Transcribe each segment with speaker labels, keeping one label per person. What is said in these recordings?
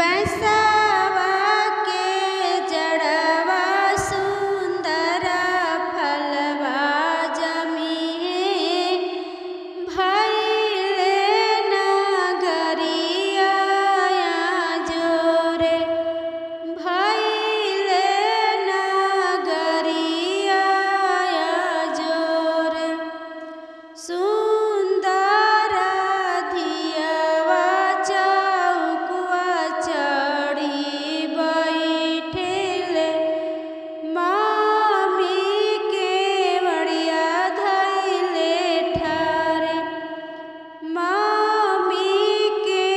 Speaker 1: बैसावा के जड़वा सुंदर फलवा जमिए भइले नगरिया जोरे भइले नगरिया जोरे सुंदर धियवा चौकुआ चढ़ी बैठेले मामी के बड़िया धैले ठारे मामी के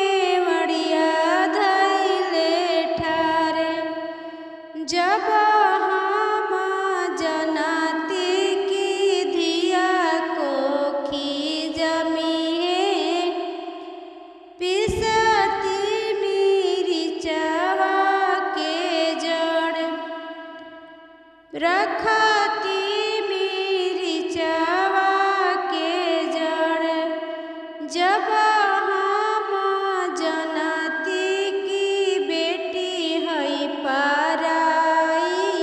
Speaker 1: बड़िया धैले ठारे जब हम जनती की धिया कोखी जमिए पिसती मिर्चवा के जड़ रखती मिर्चवा के जड़ जब हम जनती की बेटी है पराई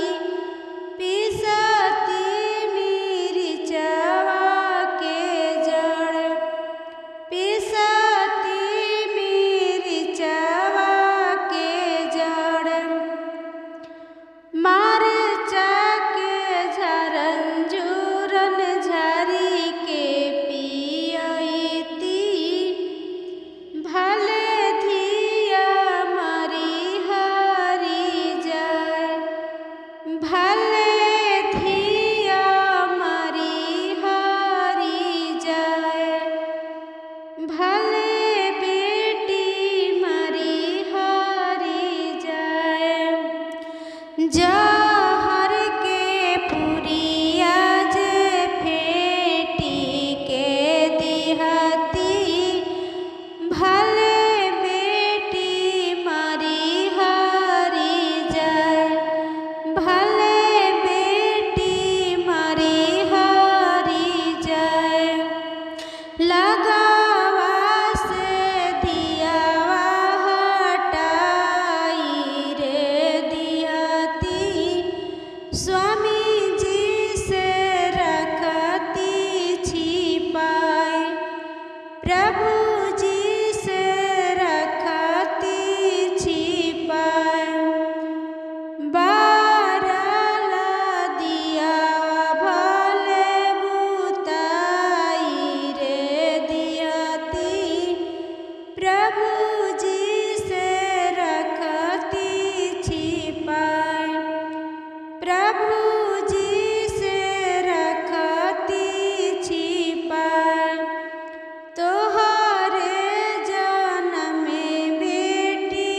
Speaker 1: पिसती मिर्चवा के जड़ पिसती मिर्चवा के जड़ मरचा के झरंझुरन झरी के पियती भले धिया मरी हरी जाए भले धिया मरी हरी जाए भले बेटी मरी हरी जाए जहर के पुरिया जे फेटी के दिहती भले बेटी मरी हरी जाए भले बेटी मरी हरी जाए लगावा से दियावा हटाई रे दिहती स्वामी जी से रखती छिपाए प्रभु जी से रखती छिपाए बारला दिया भले बुताई रे दिहती प्रभु जी से रखती छिपाए प्रभु जी से रखती छिपाए तोहरे जन्म में बेटी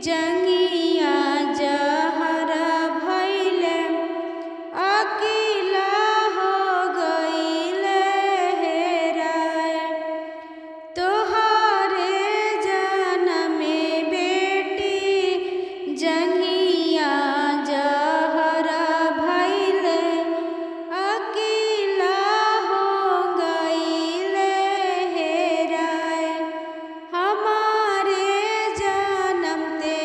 Speaker 1: जंगिया जहर भइले अकेला हो गइले हेराए तोहरे जन्म में बेटी जंगिया जहर भइले अकेला हो गइले हेराए हमारे जन्म ते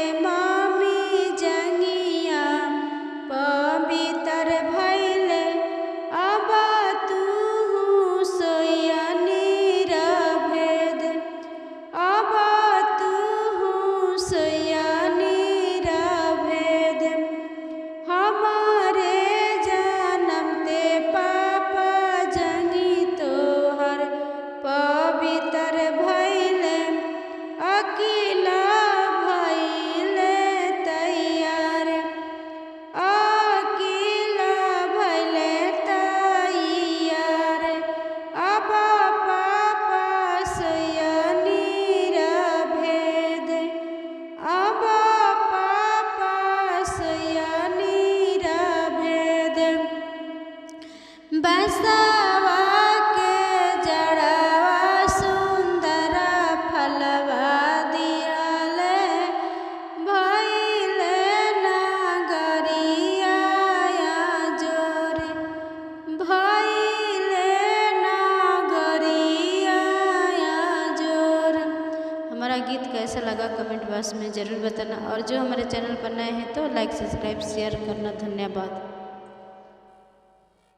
Speaker 1: बॉक्स में ज़रूर बताना, और जो हमारे चैनल पर नए हैं तो लाइक सब्सक्राइब शेयर करना। धन्यवाद।